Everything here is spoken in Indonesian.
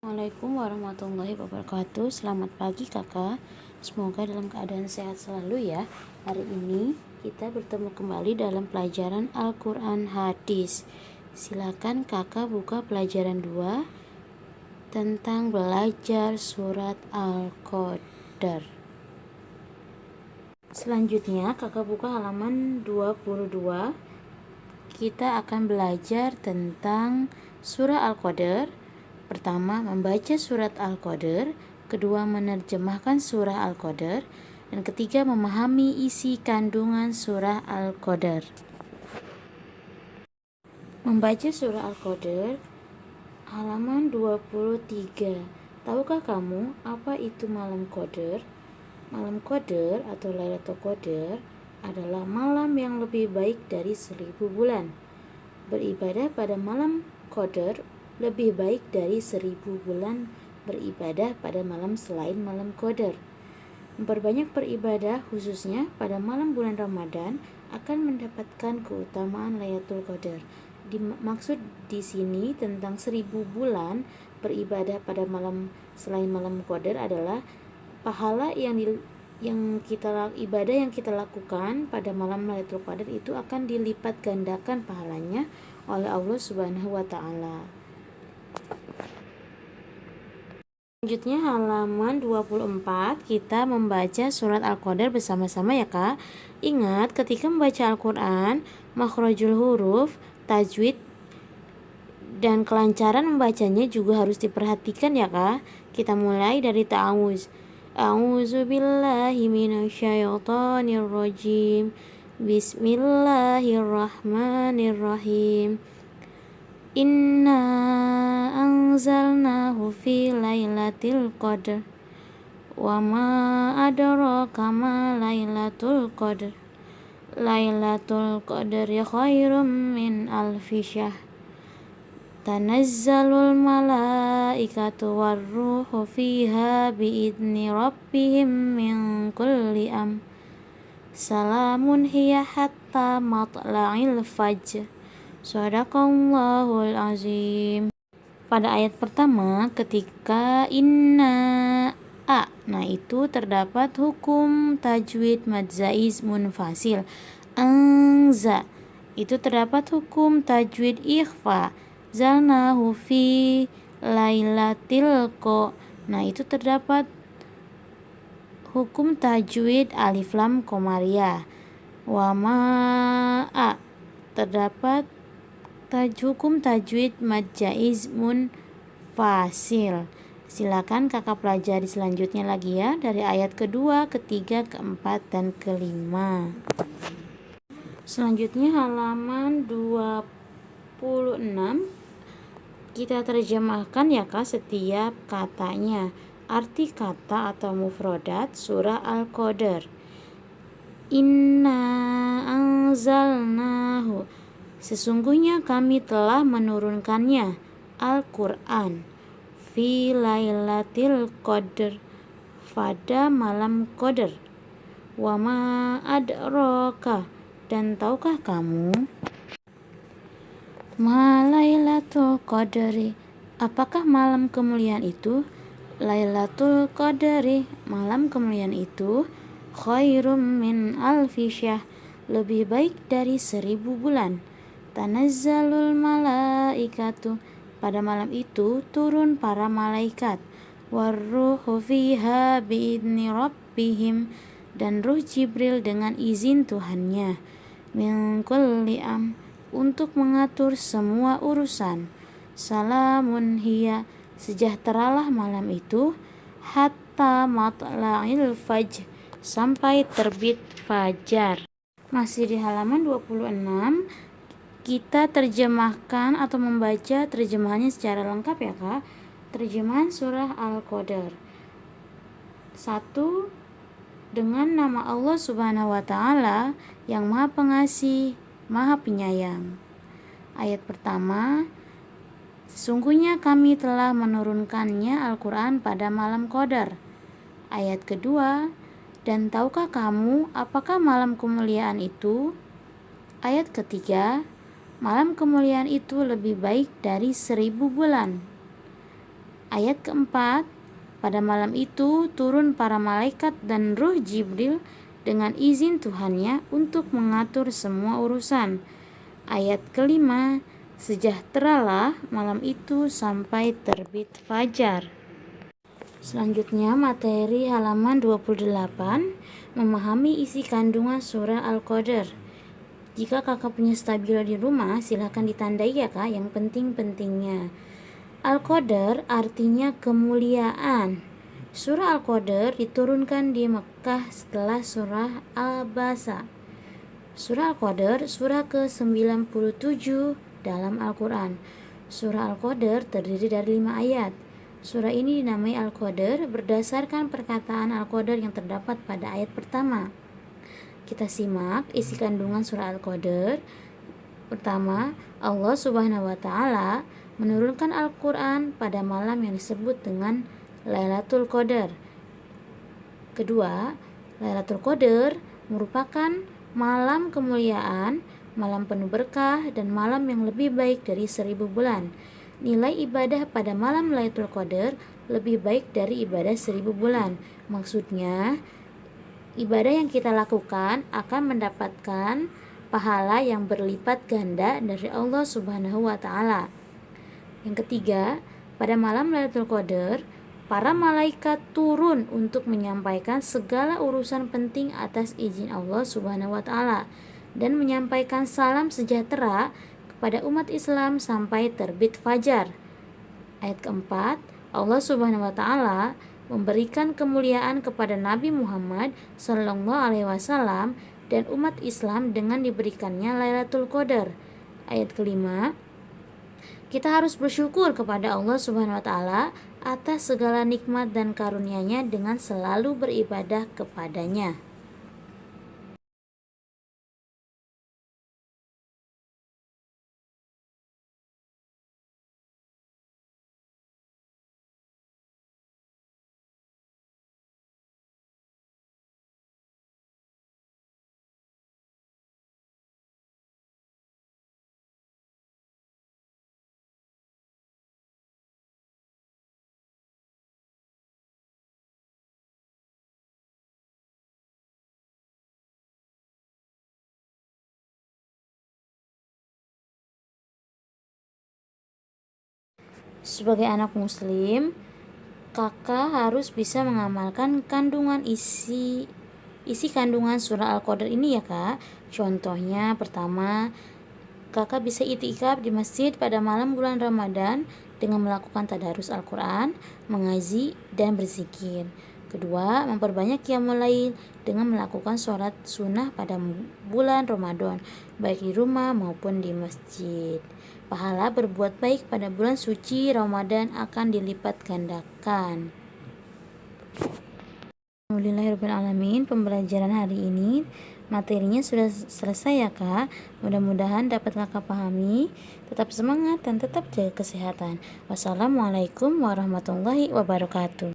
Assalamualaikum warahmatullahi wabarakatuh. Selamat pagi kakak. Semoga dalam keadaan sehat selalu ya. Hari ini kita bertemu kembali dalam pelajaran Al-Quran Hadis. Silakan kakak buka pelajaran 2 tentang belajar surat Al-Qadar. Selanjutnya kakak buka halaman 22. Kita akan belajar tentang surah Al-Qadar. Pertama, membaca surat Al-Qadar. Kedua, menerjemahkan surah Al-Qadar. Dan ketiga, memahami isi kandungan surah Al-Qadar. Membaca surah Al-Qadar, halaman 23. Tahukah kamu apa itu malam Qadar? Malam Qadar atau Lailatul Qadar adalah malam yang lebih baik dari 1000 bulan. Beribadah pada malam Qadar lebih baik dari 1000 bulan beribadah pada malam selain malam Qadar. Memperbanyak beribadah khususnya pada malam bulan Ramadan akan mendapatkan keutamaan Lailatul Qadar. Dimaksud di sini tentang 1000 bulan beribadah pada malam selain malam Qadar adalah pahala ibadah yang kita lakukan pada malam Lailatul Qadar itu akan dilipat gandakan pahalanya oleh Allah Subhanahu wa taala. Selanjutnya halaman 24, kita membaca surat Al-Qadar bersama-sama ya Kak. Ingat ketika membaca Al-Quran, makhrajul huruf, tajwid, dan kelancaran membacanya juga harus diperhatikan ya Kak. Kita mulai dari ta'awuz. A'udzu billahi minasyaitonir rajim. Bismillahirrahmanirrahim. Inna anzalnahu fi lailatul qadr wa ma adraka ma lailatul qadr. Lailatul qadri khairum min alfi syahr. Tanazzalul malaikatu warruhu fiha biidni rabbihim min kulli Salamun hiya hatta matla'il fajr. Shadaqallahul azim. Pada ayat pertama ketika nah itu terdapat hukum tajwid mad zaiz munfasil. Anza itu terdapat hukum tajwid ikhfa. Zalnahu fi lailatil qa. Nah itu terdapat hukum tajwid alif lam komariah. Wa ma'a terdapat hukum tajwid mad jaiz munfasil. Silakan kakak pelajari selanjutnya lagi ya, dari ayat kedua, ketiga, keempat, dan kelima. Selanjutnya halaman 26, kita terjemahkan ya Kak setiap katanya. Arti kata atau mufrodat surah Al-Qadar. Inna anzalnahu, sesungguhnya kami telah menurunkannya, Al-Quran, fi lailatil qadr, pada malam Qadar. Wa ma adraka, dan tahukah kamu ma lailatul qadri, apakah malam kemuliaan itu? Lailatul qadri, malam kemuliaan itu, khairum min alfi syahr, lebih baik dari 1000 bulan. Tanazzalul malaikatu, pada malam itu turun para malaikat. Warruhu fiha biidni rabbihim, dan ruh Jibril dengan izin Tuhannya. Min kulli untuk mengatur semua urusan. Salamun hiya, sejahteralah malam itu, hatta matla'il fajr, sampai terbit fajar. Masih di halaman 26, kita terjemahkan atau membaca terjemahannya secara lengkap ya Kak. Terjemahan surah Al-Qadar. 1. Dengan nama Allah Subhanahu wa taala yang Maha Pengasih, Maha Penyayang. Ayat pertama, sesungguhnya kami telah menurunkannya Al-Quran pada malam Qadar. Ayat kedua, dan tahukah kamu apakah malam kemuliaan itu? Ayat ketiga, malam kemuliaan itu lebih baik dari 1000 bulan. Ayat keempat, pada malam itu turun para malaikat dan ruh Jibril dengan izin Tuhannya untuk mengatur semua urusan. Ayat kelima, sejahteralah malam itu sampai terbit fajar. Selanjutnya materi halaman 28, memahami isi kandungan surah Al-Qadr. Jika kakak punya stabilo di rumah, silahkan ditandai ya kak yang penting-pentingnya. Al-Qadr artinya kemuliaan. Surah Al-Qadr diturunkan di Mekah setelah surah Al-Basa. Surah Al-Qadr surah ke-97 dalam Al-Quran. Surah Al-Qadr terdiri dari 5 ayat. Surah ini dinamai Al-Qadr berdasarkan perkataan Al-Qadr yang terdapat pada ayat pertama. Kita simak isi kandungan surah Al-Qadr. Pertama, Allah Subhanahu wa Ta'ala menurunkan Al-Quran pada malam yang disebut dengan Lailatul Qadar. Kedua, Lailatul Qadar merupakan malam kemuliaan, malam penuh berkah, dan malam yang lebih baik dari 1000 bulan. Nilai ibadah pada malam Lailatul Qadar lebih baik dari ibadah 1000 bulan. Maksudnya, ibadah yang kita lakukan akan mendapatkan pahala yang berlipat ganda dari Allah Subhanahu wa Ta'ala. Yang ketiga, pada malam Lailatul Qadar, para malaikat turun untuk menyampaikan segala urusan penting atas izin Allah Subhanahu wa Ta'ala dan menyampaikan salam sejahtera kepada umat Islam sampai terbit fajar. Ayat keempat, Allah Subhanahu wa Ta'ala memberikan kemuliaan kepada Nabi Muhammad SAW dan umat Islam dengan diberikannya Lailatul Qadar. Ayat kelima, kita harus bersyukur kepada Allah Subhanahu wa Ta'ala atas segala nikmat dan karunia-Nya dengan selalu beribadah kepadanya. Sebagai anak muslim, kakak harus bisa mengamalkan kandungan isi kandungan surah Al-Qadr ini ya kak. Contohnya pertama, kakak bisa itikaf di masjid pada malam bulan Ramadan dengan melakukan tadarus Al-Quran, mengaji, dan berzikir. Kedua, memperbanyak qiyamul lail dengan melakukan sholat sunnah pada bulan Ramadan, baik di rumah maupun di masjid. Pahala berbuat baik pada bulan suci Ramadan akan dilipat gandakan. Alhamdulillahirrahmanirrahim. Pembelajaran hari ini materinya sudah selesai ya kak. Mudah-mudahan dapat kakak pahami. Tetap semangat dan tetap jaga kesehatan. Wassalamualaikum warahmatullahi wabarakatuh.